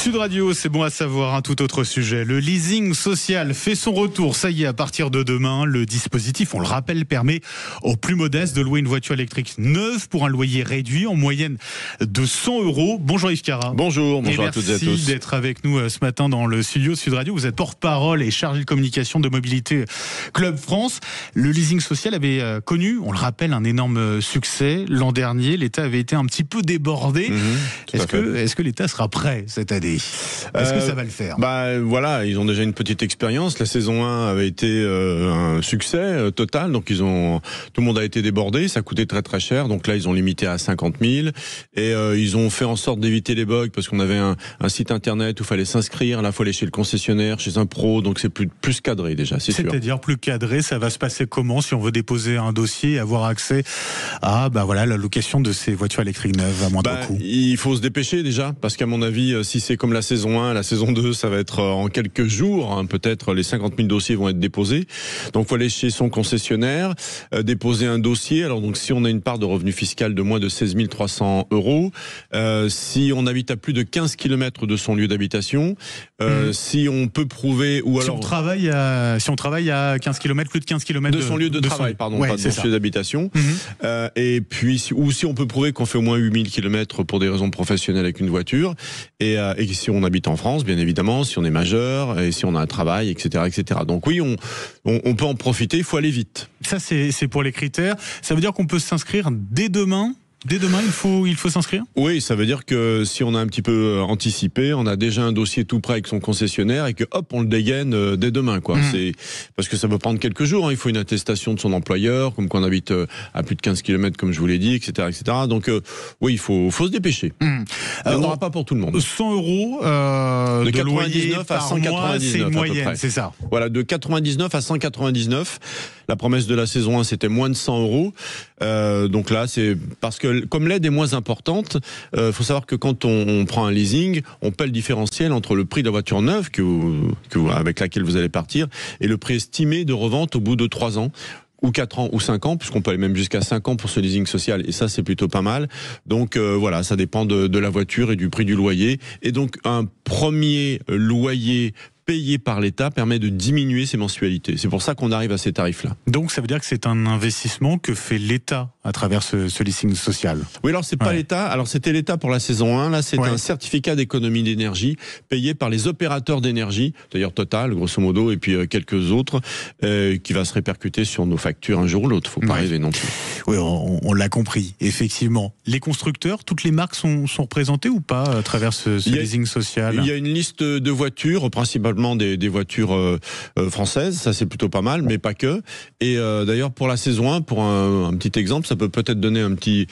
Sud Radio, c'est bon à savoir, un tout autre sujet. Le leasing social fait son retour. Ça y est, à partir de demain, le dispositif, on le rappelle, permet aux plus modestes de louer une voiture électrique neuve pour un loyer réduit, en moyenne de 100 €. Bonjour Yves Cara. Bonjour à toutes et à tous. Merci d'être avec nous ce matin dans le studio de Sud Radio. Vous êtes porte-parole et chargé de communication de Mobilité Club France. Le leasing social avait connu, on le rappelle, un énorme succès. L'an dernier, l'État avait été un petit peu débordé. Est-ce que l'État sera prêt cette année ? Est-ce que ça va le faire ? Voilà, ils ont déjà une petite expérience. La saison 1 avait été un succès total, donc tout le monde a été débordé. Ça coûtait très très cher, donc là ils ont limité à 50 000 et ils ont fait en sorte d'éviter les bugs parce qu'on avait un site internet où il fallait s'inscrire. Là, il faut aller chez le concessionnaire, chez un pro, donc c'est plus cadré déjà. C'est-à-dire plus cadré, ça va se passer comment si on veut déposer un dossier et avoir accès à la location de ces voitures électriques neuves à moindre coût ? Il faut se dépêcher déjà, parce qu'à mon avis, si c'est comme la saison 1, la saison 2, ça va être en quelques jours, peut-être les 50 000 dossiers vont être déposés. Donc il faut aller chez son concessionnaire, déposer un dossier. Alors donc si on a une part de revenu fiscal de moins de 16 300 €, si on habite à plus de 15 km de son lieu d'habitation, si on peut prouver, ou alors si on travaille à 15 km, plus de 15 km de son lieu de travail, pas de son lieu d'habitation, et puis si on peut prouver qu'on fait au moins 8000 km pour des raisons professionnelles avec une voiture, et si on habite en France, bien évidemment, si on est majeur, et si on a un travail, etc., etc. Donc oui, on peut en profiter, il faut aller vite. Ça, c'est pour les critères. Ça veut dire qu'on peut s'inscrire dès demain ? Dès demain, il faut s'inscrire ? Oui, ça veut dire que si on a un petit peu anticipé, on a déjà un dossier tout prêt avec son concessionnaire et que hop, on le dégaine dès demain, quoi. C'est parce que ça peut prendre quelques jours. Il faut une attestation de son employeur, comme qu'on habite à plus de 15 km, comme je vous l'ai dit, etc., etc. Donc oui, il faut se dépêcher. Il n'y en aura pas pour tout le monde. 100 € de 99 à 199, c'est une moyenne, c'est ça. Voilà, de 99 à 199. La promesse de la saison 1, c'était moins de 100 €. Donc là, c'est parce que comme l'aide est moins importante, faut savoir que quand on prend un leasing, on paie le différentiel entre le prix de la voiture neuve avec laquelle vous allez partir et le prix estimé de revente au bout de 3 ans. Ou 4 ans ou 5 ans, puisqu'on peut aller même jusqu'à 5 ans pour ce leasing social, et ça c'est plutôt pas mal. Donc voilà, ça dépend de la voiture et du prix du loyer. Et donc un premier loyer payé par l'État permet de diminuer ses mensualités. C'est pour ça qu'on arrive à ces tarifs-là. Donc ça veut dire que c'est un investissement que fait l'État à travers ce leasing social. Oui, alors c'est pas l'État. Alors c'était l'État pour la saison 1. Là, c'est un certificat d'économie d'énergie payé par les opérateurs d'énergie, d'ailleurs Total, grosso modo, et puis quelques autres, qui va se répercuter sur nos factures un jour ou l'autre. Faut pas rêver non plus. Oui, on l'a compris. Effectivement, les constructeurs, toutes les marques sont représentées ou pas à travers ce leasing social ? Il y a une liste de voitures, principalement des voitures françaises, ça c'est plutôt pas mal, mais pas que. Et d'ailleurs pour la saison 1, pour un petit exemple, ça peut peut-être donner un petit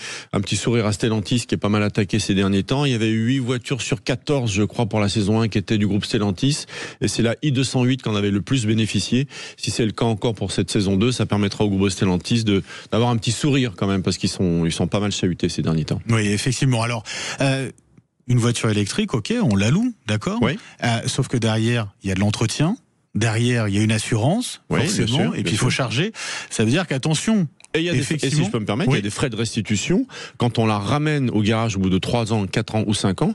sourire à Stellantis qui est pas mal attaqué ces derniers temps. Il y avait 8 voitures sur 14, je crois, pour la saison 1 qui étaient du groupe Stellantis, et c'est la i208 qui en avait le plus bénéficié. Si c'est le cas encore pour cette saison 2, ça permettra au groupe Stellantis d'avoir un petit sourire quand même, parce qu'ils sont pas mal chahutés ces derniers temps. Oui, effectivement. Alors une voiture électrique, ok, on la loue, d'accord. Oui. Sauf que derrière, il y a de l'entretien. Derrière, il y a une assurance, forcément. Et puis, il faut charger. Ça veut dire qu'attention. Et si je peux me permettre, il y a des frais de restitution. Quand on la ramène au garage au bout de 3 ans, 4 ans ou 5 ans,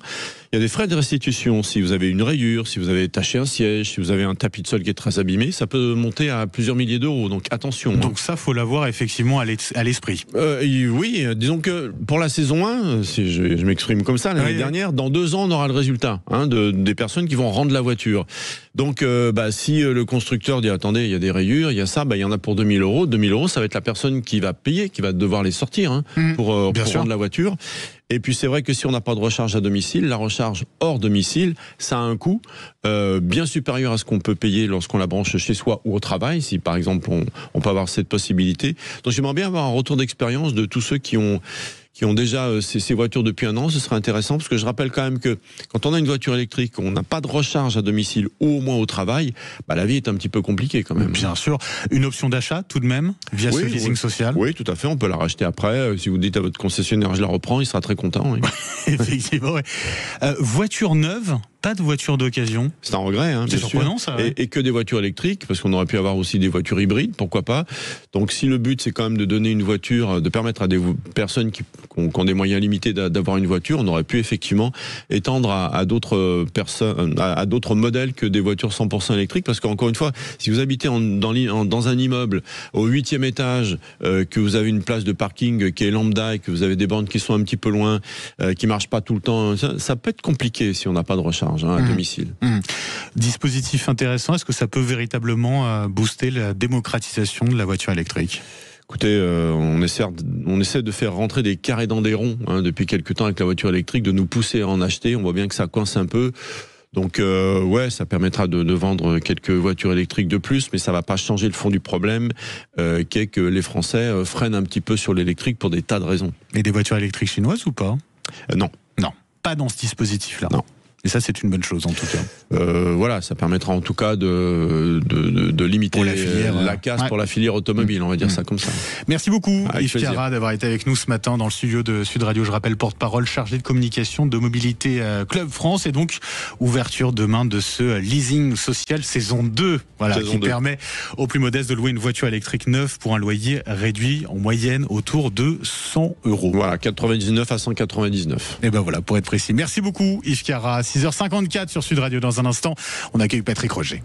il y a des frais de restitution. Si vous avez une rayure, si vous avez taché un siège, si vous avez un tapis de sol qui est très abîmé, ça peut monter à plusieurs milliers d'euros. Donc attention. Donc ça, faut l'avoir effectivement à l'esprit. Oui, disons que pour la saison 1, si je m'exprime comme ça, l'année dernière, dans 2 ans, on aura le résultat des personnes qui vont rendre la voiture. Donc si le constructeur dit attendez, il y a des rayures, il y a ça, il y en a pour 2000 €. 2000 €, ça va être la personne qui va payer, qui va devoir les sortir pour rendre la voiture. Et puis c'est vrai que si on n'a pas de recharge à domicile, la recharge hors domicile, ça a un coût bien supérieur à ce qu'on peut payer lorsqu'on la branche chez soi ou au travail, si par exemple on peut avoir cette possibilité. Donc j'aimerais bien avoir un retour d'expérience de tous ceux qui ont déjà ces voitures depuis 1 an. Ce serait intéressant, parce que je rappelle quand même que quand on a une voiture électrique, on n'a pas de recharge à domicile ou au moins au travail, la vie est un petit peu compliquée quand même. Bien sûr. Une option d'achat tout de même, via ce leasing social. Oui, tout à fait. On peut la racheter après. Si vous dites à votre concessionnaire, je la reprends, il sera très content. Oui. Effectivement, Voiture neuve, pas de voitures d'occasion. C'est un regret, hein, c'est surprenant ça. Ouais. Et que des voitures électriques, parce qu'on aurait pu avoir aussi des voitures hybrides, pourquoi pas. Donc si le but c'est quand même de donner une voiture, de permettre à des personnes qui ont des moyens limités d'avoir une voiture, on aurait pu effectivement étendre à d'autres personnes, à d'autres modèles que des voitures 100% électriques, parce qu'encore une fois, si vous habitez dans un immeuble au 8e étage, que vous avez une place de parking qui est lambda et que vous avez des bornes qui sont un petit peu loin, qui marchent pas tout le temps, ça peut être compliqué si on n'a pas de recharge à domicile. Dispositif intéressant, est-ce que ça peut véritablement booster la démocratisation de la voiture électrique ? Écoutez, on essaie de faire rentrer des carrés dans des ronds depuis quelques temps avec la voiture électrique, de nous pousser à en acheter. On voit bien que ça coince un peu. Donc ouais, ça permettra de vendre quelques voitures électriques de plus, mais ça va pas changer le fond du problème, qui est que les Français freinent un petit peu sur l'électrique pour des tas de raisons. Et des voitures électriques chinoises ou pas ? Non. Non, pas dans ce dispositif-là. Non. Et ça, c'est une bonne chose, en tout cas. Voilà, ça permettra en tout cas de limiter la casse pour la filière automobile, on va dire ça comme ça. Merci beaucoup, Avec Yves Cara, d'avoir été avec nous ce matin dans le studio de Sud Radio. Je rappelle, porte-parole chargé de communication de Mobilité Club France, et donc ouverture demain de ce leasing social saison 2, voilà, qui permet aux plus modestes de louer une voiture électrique neuve pour un loyer réduit en moyenne autour de 100 €. Voilà, 99 à 199. Et ben voilà, pour être précis. Merci beaucoup, Yves Cara. 6h54 sur Sud Radio. Dans un instant, on accueille Patrick Roger.